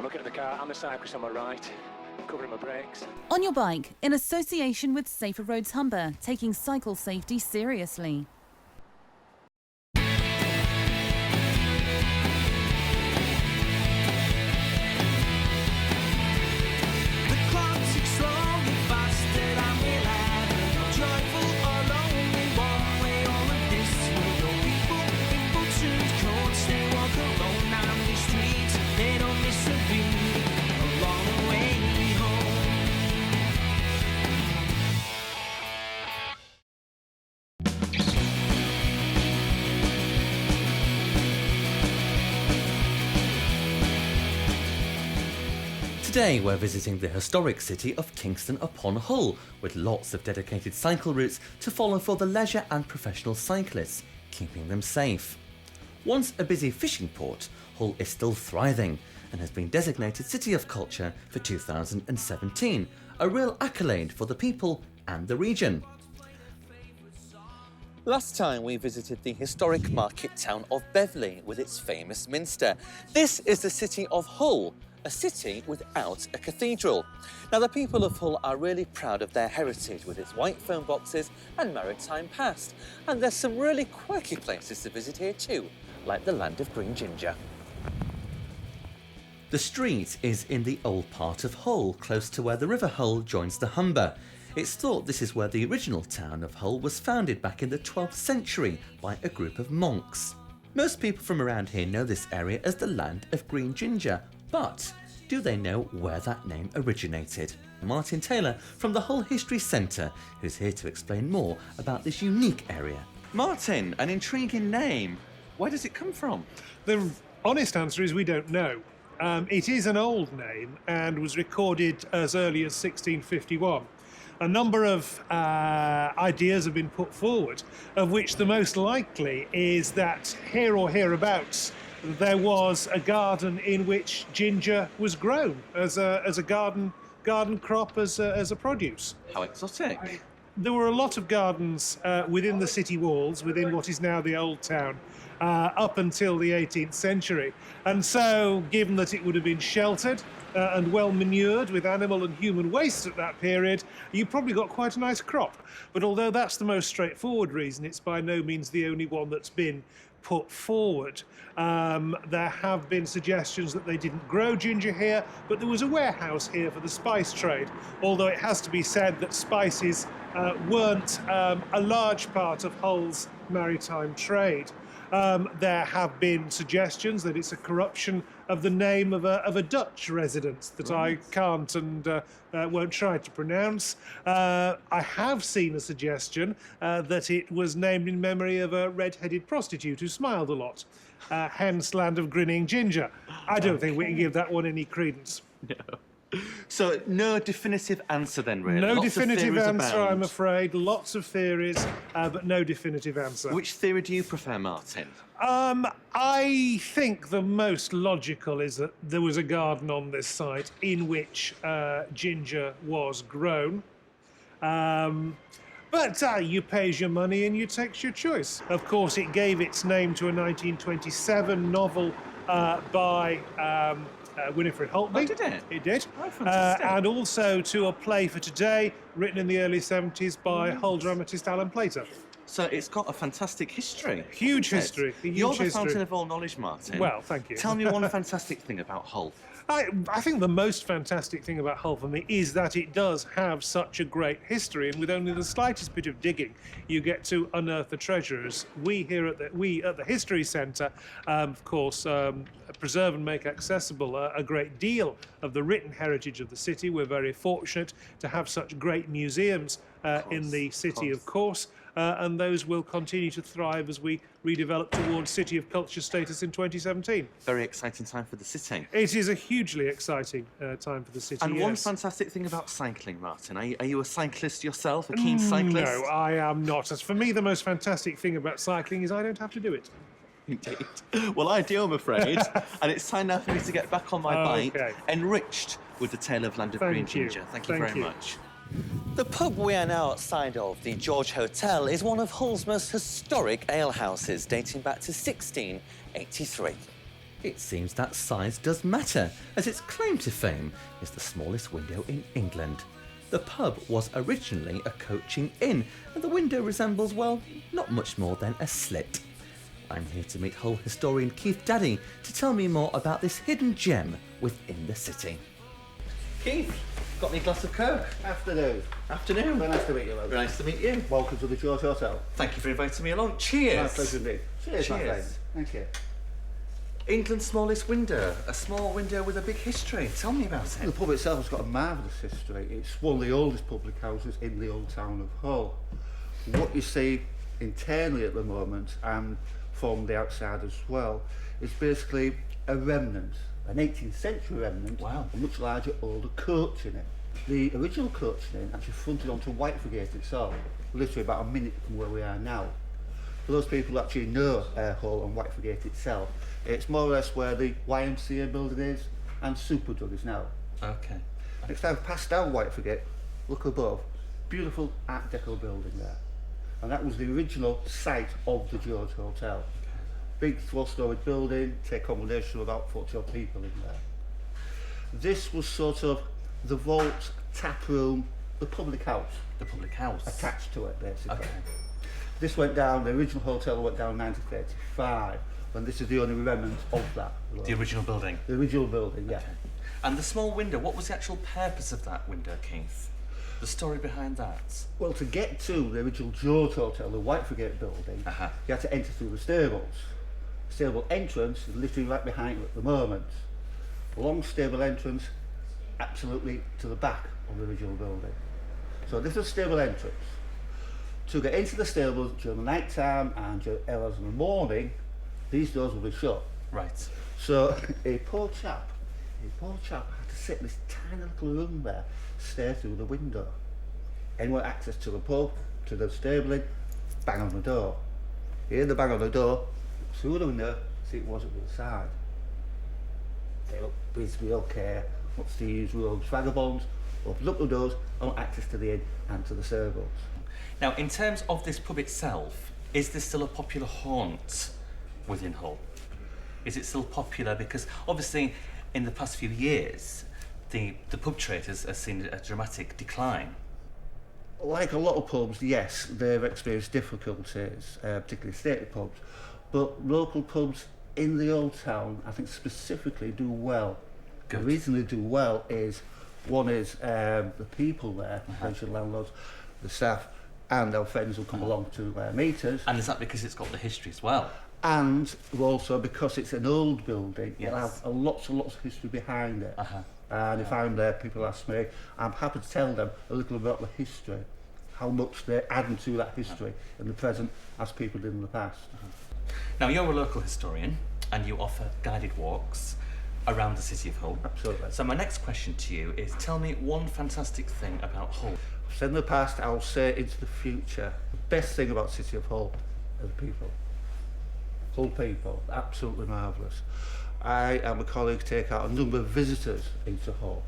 I'm looking at the car and the cyclist on my right, covering my brakes. On Your Bike, in association with Safer Roads Humber, taking cycle safety seriously. Today we're visiting the historic city of Kingston upon Hull, with lots of dedicated cycle routes to follow for the leisure and professional cyclists, keeping them safe. Once a busy fishing port, Hull is still thriving and has been designated City of Culture for 2017, a real accolade for the people and the region. Last time we visited the historic market town of Beverley with its famous minster. This is the city of Hull, a city without a cathedral. Now, the people of Hull are really proud of their heritage with its white phone boxes and maritime past. And there's some really quirky places to visit here too, like the Land of Green Ginger. The street is in the old part of Hull, close to where the River Hull joins the Humber. It's thought this is where the original town of Hull was founded back in the 12th century by a group of monks. Most people from around here know this area as the Land of Green Ginger, but do they know where that name originated? Martin Taylor from the Hull History Centre, who's here to explain more about this unique area. Martin, an intriguing name. Where does it come from? The honest answer is we don't know. It is an old name and was recorded as early as 1651. A number of ideas have been put forward, of which the most likely is that here or hereabouts there was a garden in which ginger was grown as a garden crop, as a produce. How exotic. There were a lot of gardens within the city walls, within what is now the Old Town, up until the 18th century. And so, given that it would have been sheltered and well manured with animal and human waste at that period, you probably got quite a nice crop. But although that's the most straightforward reason, it's by no means the only one that's been put forward. There have been suggestions that they didn't grow ginger here, but there was a warehouse here for the spice trade, although it has to be said that spices weren't a large part of Hull's maritime trade. There have been suggestions that it's a corruption of the name of a Dutch residence that I can't and won't try to pronounce. I have seen a suggestion that it was named in memory of a red-headed prostitute who smiled a lot, hence Land of Grinning Ginger. I don't think we can give that one any credence. No. So no definitive answer then, really? No Lots definitive of answer, abound. I'm afraid. Lots of theories, but no definitive answer. Which theory do you prefer, Martin? I think the most logical is that there was a garden on this site in which ginger was grown. But you pays your money and you takes your choice. Of course, it gave its name to a 1927 novel by Winifred Holtby. Oh, did it? It did. Oh, fantastic. And also to a play for today, written in the early 70s by Hull dramatist Alan Plater. So it's got a fantastic history. Huge hasn't it? history. You're huge the history. fountain of all knowledge, Martin. Well, thank you. Tell me one fantastic thing about Hull. I think the most fantastic thing about Hull for me is that it does have such a great history, and with only the slightest bit of digging, you get to unearth the treasures. We here at the History Centre, of course, preserve and make accessible a great deal of the written heritage of the city. We're very fortunate to have such great museums in the city, of course. And those will continue to thrive as we redevelop towards City of Culture status in 2017. Very exciting time for the city. It is a hugely exciting time for the city, And yes. one fantastic thing about cycling, Martin. Are you a cyclist yourself, a keen cyclist? No, I am not. As for me, the most fantastic thing about cycling is I don't have to do it. Indeed. Well, I do, I'm afraid. And it's time now for me to get back on my bike, enriched with the tale of Land of Green Ginger. Thank you very much. The pub we are now outside of, the George Hotel, is one of Hull's most historic alehouses, dating back to 1683. It seems that size does matter, as its claim to fame is the smallest window in England. The pub was originally a coaching inn, and the window resembles, well, not much more than a slit. I'm here to meet Hull historian Keith Daddy to tell me more about this hidden gem within the city. Keith, got me a glass of Coke? Afternoon. Afternoon. Very nice to meet you, Logan. Very nice to meet you. Welcome to the George Hotel. Thank you for inviting me along. Cheers. My pleasure indeed. Cheers, my Cheers. friend. Thank you. England's smallest window, a small window with a big history. Tell me about The it. pub itself has got a marvellous history. It's one of the oldest public houses in the old town of Hull. What you see internally at the moment, and from the outside as well, is basically a remnant, an 18th century remnant, Wow. a much larger, older coach in it. The original coach inn actually fronted onto Whiteford itself, literally about a minute from where we are now. For those people who actually know Hull and Whiteford itself, it's more or less where the YMCA building is and Superdrug is now. Okay. Next time, pass down Whiteford, look above, beautiful Art Deco building there. And that was the original site of the George Hotel. Big 4-storey building, take accommodation of about 40 odd people in there. This was sort of the vault, tap room, the public house The public house. attached to it basically. Okay. This went down, the original hotel went down in 1935, and this is the only remnant of that. The original building. The original building, yeah. Okay. And the small window, what was the actual purpose of that window, Keith? The story behind that? Well, to get to the original George Hotel, the Whiteford building, Uh-huh. you had to enter through the stables. The stable entrance is literally right behind you at the moment. Long stable entrance, absolutely to the back of the original building. So this is stable entrance. To get into the stables during the night time and during hours in the morning, these doors will be shut. Right. So a poor chap had to sit in this tiny little room there, stare through the window. Anyone access to the pub, to the stabling, bang on the door. Hear the bang on the door, through the window, see it wasn't inside. They look busy, okay, what's these rogues, vagabonds, opens up the doors, on access to the inn and to the stables. Now, in terms of this pub itself, is this still a popular haunt within Hull? Is it still popular? Because obviously, in the past few years, the pub trade has seen a dramatic decline. Like a lot of pubs, yes, they've experienced difficulties, particularly stately pubs, but local pubs in the old town, I think specifically, do well. Good. The reason they do well is, one is the people there, potential landlords, the staff, and our friends who come along to meet us. And is that because it's got the history as well? And also because it's an old building, Yes. it'll have lots and lots of history behind it. Uh-huh. And if I'm there, people ask me, I'm happy to tell them a little about the history, how much they're adding to that history in the present as people did in the past. Now, you're a local historian and you offer guided walks around the city of Hull. Absolutely. So my next question to you is, tell me one fantastic thing about Hull. So in the past, I'll say into the future, the best thing about City of Hull are the people. Hull people, absolutely marvellous. I and my colleagues take out a number of visitors into Hull,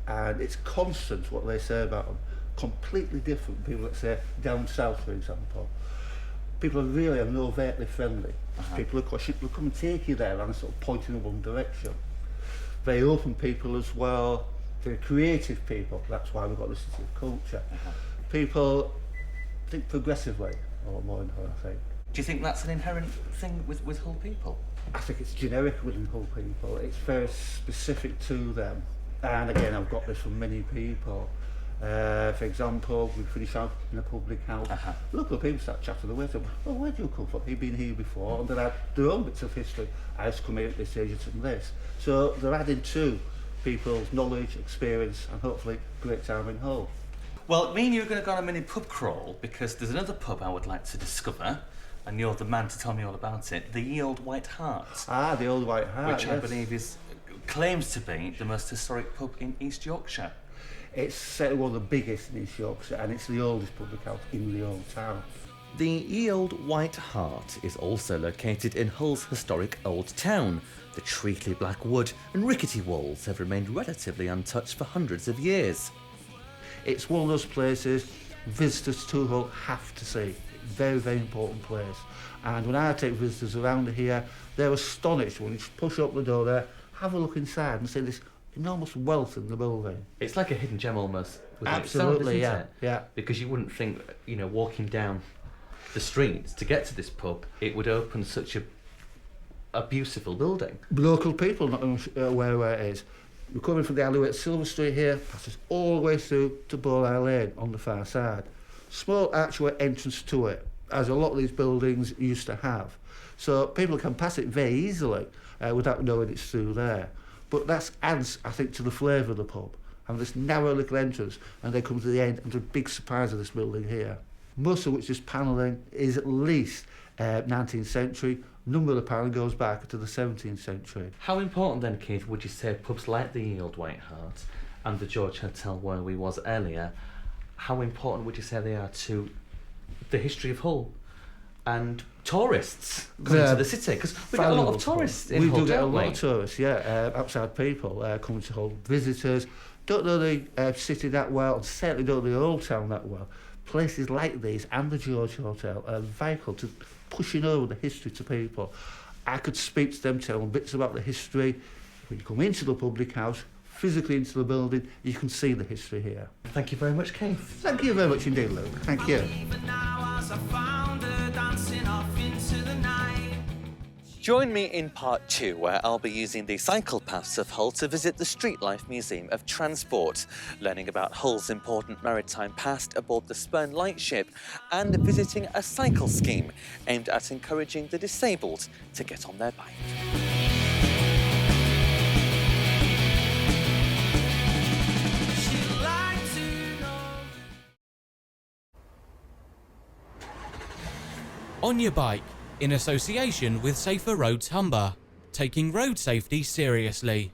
and it's constant what they say about them. Completely different from people that say down south, for example. People are really are no overtly friendly. People will come and take you there and sort of point in one direction. Very open people as well, very creative people. That's why we've got the City of Culture. People think progressively a lot more in Hull, I think. Do you think that's an inherent thing with Hull people? I think it's generic within Hull people. It's very specific to them. And again, I've got this from many people. For example, we finish out in a public house. Local people start chatting away. So, well, where do you come from? You've been here before. And they add their own bits of history. I used to come here at this age and this. So they're adding to people's knowledge, experience, and hopefully great time in Hull. Well, me and you are going to go on a mini pub crawl because there's another pub I would like to discover, and you're the man to tell me all about it. The Ye Old White Hart, Ah, the Old White Hart, which I believe claims to be the most historic pub in East Yorkshire. It's certainly one of the biggest in East Yorkshire, and it's the oldest public house in the old town. The Ye Old White Hart is also located in Hull's historic Old Town. The treacly black wood and rickety walls have remained relatively untouched for hundreds of years. It's one of those places visitors to Hull have to see. very, very important place. And when I take visitors around here, they're astonished when you just push up the door there, have a look inside and see this enormous wealth in the building. It's like a hidden gem almost. Absolutely, itself, yeah, it? yeah. Because you wouldn't think, you know, walking down the streets to get to this pub, it would open such a beautiful building. Local people not aware where it is. We're coming from the alleyway at Silver Street here, passes all the way through to Bowline Lane on the far side. Small archway entrance to it, as a lot of these buildings used to have. So people can pass it very easily without knowing it's through there. But that adds, I think, to the flavour of the pub. Having this narrow little entrance and they come to the end and the big surprise of this building here. Most of which is panelling is at least 19th century. Number of the panelling goes back to the 17th century. How important then, Keith, would you say pubs like the Old White Hart and the George Hotel where we was earlier, how important would you say they are to the history of Hull and tourists coming to the city? Because we get a lot of tourists in Hull, We do get a don't lot we? of tourists, yeah, outside people coming to Hull, visitors. Don't know the city that well, and certainly don't know the Old Town that well. Places like these and the George Hotel are vital to pushing over the history to people. I could speak to them, tell them bits about the history. When you come into the public house, physically into the building, you can see the history here. Thank you very much, Keith. Thank you very much indeed, Luke. Thank you. Join me in part 2, where I'll be using the cycle paths of Hull to visit the Street Life Museum of Transport, learning about Hull's important maritime past aboard the Spurn lightship, and visiting a cycle scheme aimed at encouraging the disabled to get on their bike. On your bike, in association with Safer Roads Humber, taking road safety seriously.